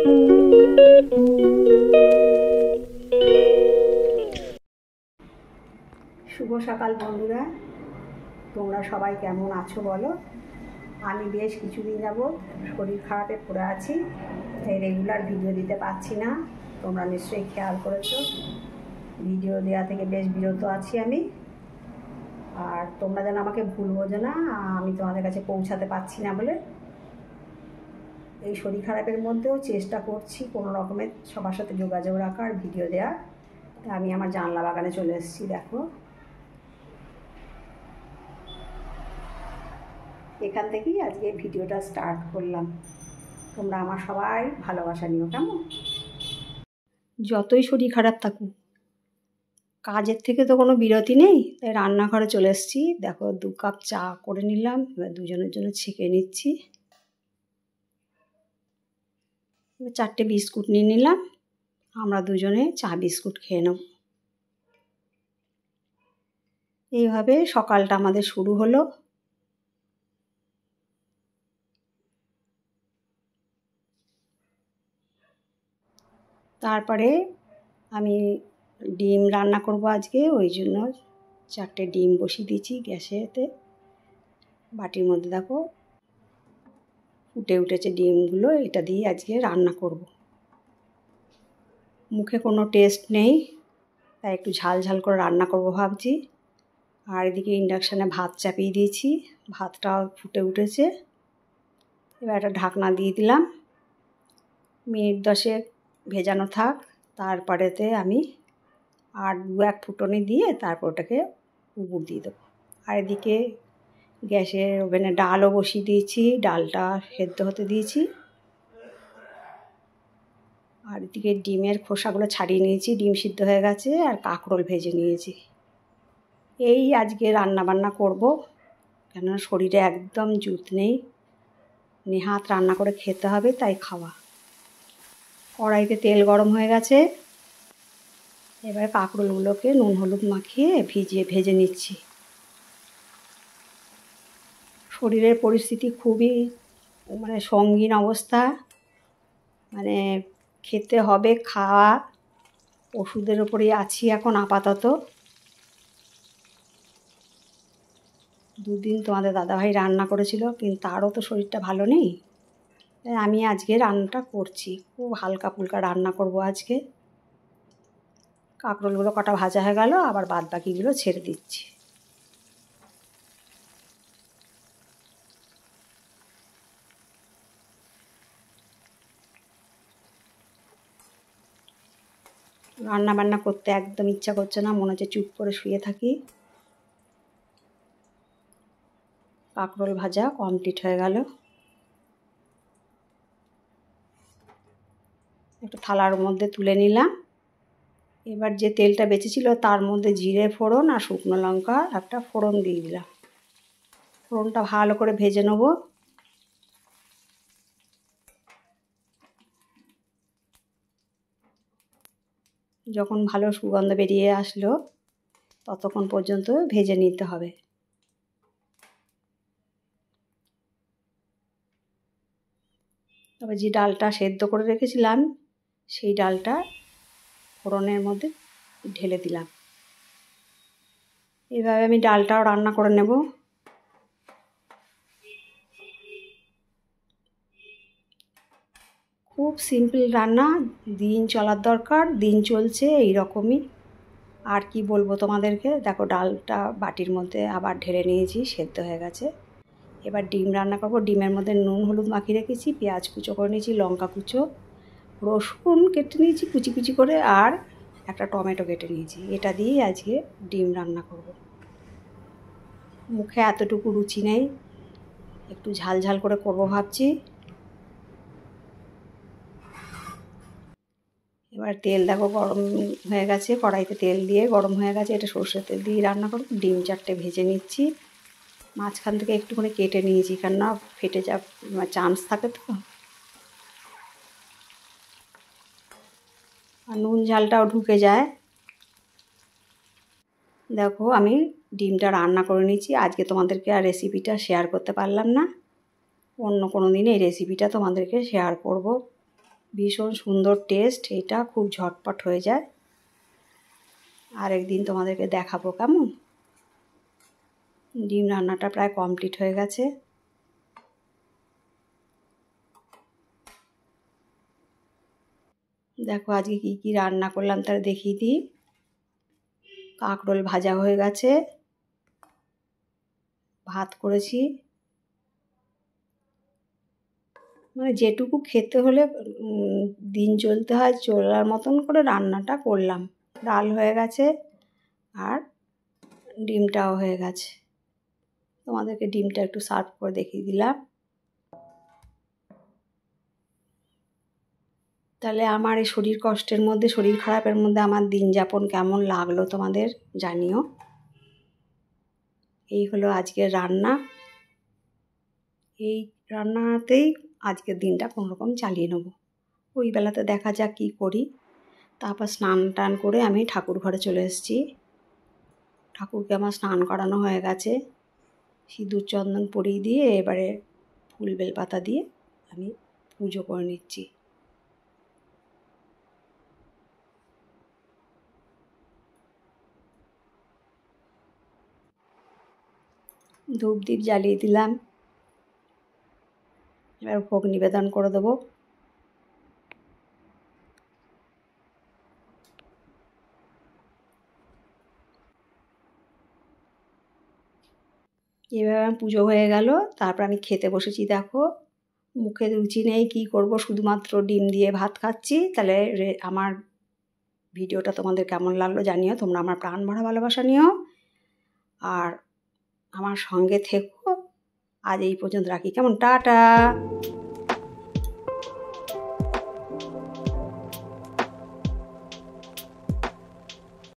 শুভ সকাল বন্ধুরা, তোমরা সবাই কেমন আছো বলো। আমি বেশ কিছুদিন যাবত শরীর খারাপে পড়ে আছি, তাই রেগুলার ভিডিও দিতে পারছি না। তোমরা নিশ্চয়ই খেয়াল করেছো, ভিডিও দেওয়া থেকে বেশ বিরত আছি আমি। আর তোমরা যেন আমাকে ভুল বোঝো না, আমি তোমাদের কাছে পৌঁছাতে পারছি না বলে। এই শরীর খারাপের মধ্যেও চেষ্টা করছি কোনো রকমের সবার সাথে যোগাযোগ রাখার, ভিডিও দেওয়ার। আমি আমার জানলা বাগানে চলে এসেছি। দেখো, এখান থেকেই আজকে ভিডিওটা স্টার্ট করলাম। তোমরা আমার সবাই ভালোবাসা নিও, কেমন? যতই শরীর খারাপ থাকুক, কাজের থেকে তো কোনো বিরতি নেই, তাই রান্নাঘরে চলে এসেছি। দেখো, 2 কাপ চা করে নিলাম, এবার দুজনের জন্য ছেঁকে নিচ্ছি। এবার 4টে বিস্কুট নিয়ে নিলাম, আমরা দুজনে চা বিস্কুট খেয়ে নেব। এইভাবে সকালটা আমাদের শুরু হলো। তারপরে আমি ডিম রান্না করব আজকে, ওই জন্য 4টে ডিম বসিয়ে দিয়েছি গ্যাসেতে। বাটির মধ্যে দেখো ফুটে উঠেছে ডিমগুলো, এটা দিয়ে আজকে রান্না করব। মুখে কোনো টেস্ট নেই, তাই একটু ঝাল ঝাল করে রান্না করব ভাবছি। আর এদিকে ইন্ডাকশানে ভাত চাপিয়ে দিয়েছি, ভাতটাও ফুটে উঠেছে। এবার একটা ঢাকনা দিয়ে দিলাম, মিনিট 10 ভেজানো থাক। তারপরেতে আমি আর 2-1 ফুটনি দিয়ে তারপর ওটাকে উপর দিয়ে দেবো। আর এদিকে গ্যাসের ওভেনে ডালও বসিয়ে দিয়েছি, ডালটা সেদ্ধ হতে দিয়েছি। আর এদিকে ডিমের খোসাগুলো ছাড়িয়ে নিয়েছি, ডিম সিদ্ধ হয়ে গেছে। আর কাঁকরোল ভেজে নিয়েছি। এই আজকে রান্না বান্না করব, কেননা শরীরে একদম জুত নেই, নেহাত রান্না করে খেতে হবে, তাই খাওয়া। কড়াইতে তেল গরম হয়ে গেছে, এবার কাঁকরোলগুলোকে নুন হলুদ মাখিয়ে ভেজে নিচ্ছি। শরীরের পরিস্থিতি খুবই সঙ্গীন অবস্থা, খেতে হবে, খাওয়া। ওষুধের ওপরেই আছি এখন আপাতত। 2 দিন তোমাদের দাদাভাই রান্না করেছিল, কিন্তু তারও তো শরীরটা ভালো নেই, তাই আমি আজকে রান্নাটা করছি। খুব হালকা ফুলকা রান্না করব আজকে। কাঁকরোলগুলো কটা ভাজা হয়ে গেল, আবার বাদ বাকিগুলো ছেড়ে দিচ্ছি। রান্না বান্না করতে একদম ইচ্ছা করছে না, মনে হচ্ছে চুপ করে শুয়ে থাকি। কাঁকরোল ভাজা কমপ্লিট হয়ে গেল। একটা থালার মধ্যে তুলে নিলাম। এবার যে তেলটা বেঁচেছিল তার মধ্যে জিরে ফোড়ন আর শুকনো লঙ্কা একটা ফোড়ন দিয়ে দিলাম। ফোড়নটা ভালো করে ভেজে নেব। যখন ভালো সুগন্ধ বেরিয়ে আসলো, ততক্ষণ পর্যন্ত ভেজে নিতে হবে। তবে যে ডালটা সেদ্ধ করে রেখেছিলাম, সেই ডালটা ফোড়নের মধ্যে ঢেলে দিলাম। এইভাবে আমি ডালটাও রান্না করে নেব। খুব সিম্পল রান্না, দিন চলার দরকার, দিন চলছে এই রকমই। আর কি বলবো তোমাদেরকে। দেখো, ডালটা বাটির মধ্যে আবার ঢেলে নিয়েছি, সেদ্ধ হয়ে গেছে। এবার ডিম রান্না করব। ডিমের মধ্যে নুন হলুদ মাখিয়ে রেখেছি, পেঁয়াজ কুচো করে নিয়েছি, লঙ্কা কুচো, রসুন কেটে নিয়েছি কুচি কুচি করে, আর একটা টমেটো কেটে নিয়েছি। এটা দিয়েই আজকে ডিম রান্না করব। মুখে এতটুকু রুচি নেই, একটু ঝাল ঝাল করে করব ভাবছি। এবার তেল দেখো গরম হয়ে গেছে, কড়াইতে তেল দিয়ে গরম হয়ে গেছে। এটা সর্ষের তেল দিয়ে রান্না করব। ডিম 4টে ভেজে নিচ্ছি, মাঝখান থেকে একটুখানি কেটে নিয়েছি, কেননা ফেটে যাওয়ার চান্স থাকে তো। আর নুন ঝালটাও ঢুকে যায়। দেখো, আমি ডিমটা রান্না করে নিয়েছি। আজকে তোমাদেরকে আর রেসিপিটা শেয়ার করতে পারলাম না, অন্য কোনো দিন এই রেসিপিটা তোমাদেরকে শেয়ার করব। ভীষণ সুন্দর টেস্ট, এটা খুব ঝটপট হয়ে যায়। আরেকদিন তোমাদেরকে দেখাবো কেমন। ডিম রান্নাটা প্রায় কমপ্লিট হয়ে গেছে। দেখো আজকে কি কি রান্না করলাম তাহলে দেখিয়ে দিই। কাঁকরোল ভাজা হয়ে গেছে, ভাত করেছি, মানে যেটুকু খেতে হলে দিন চলতে হয় চলার মতন করে রান্নাটা করলাম। ডাল হয়ে গেছে আর ডিমটাও হয়ে গেছে। তোমাদেরকে ডিমটা একটু সার্ভ করে দেখিয়ে দিলাম। তাহলে আমার এই শরীর কষ্টের মধ্যে, শরীর খারাপের মধ্যে আমার দিন যাপন কেমন লাগলো তোমাদের জানিও। এই হলো আজকের রান্না। এই রান্নাতেই আজকের দিনটা কোনোরকম চালিয়ে নেব। ওই বেলাতে দেখা যাক কী করি। তারপর স্নান টান করে আমি ঠাকুর ঘরে চলে এসেছি। ঠাকুরকে আমার স্নান করানো হয়ে গেছে। সিঁদুর চন্দন পরিয়ে দিয়ে এবারে ফুল বেলপাতা দিয়ে আমি পুজো করে নিচ্ছি। ধূপ দ্বীপ জ্বালিয়ে দিলাম। এবার ভোগ নিবেদন করে দেবো। এবার আমার পুজো হয়ে গেল। তারপর আমি খেতে বসেছি। দেখো মুখে রুচি নেই, কী করব, শুধুমাত্র ডিম দিয়ে ভাত খাচ্ছি। তাহলে আমার ভিডিওটা তোমাদের কেমন লাগলো জানিও। তোমরা আমার প্রাণ ভরা ভালোবাসা নিও আর আমার সঙ্গে থেকো। আজ এই পর্যন্ত রাখি, কেমন, টাটা।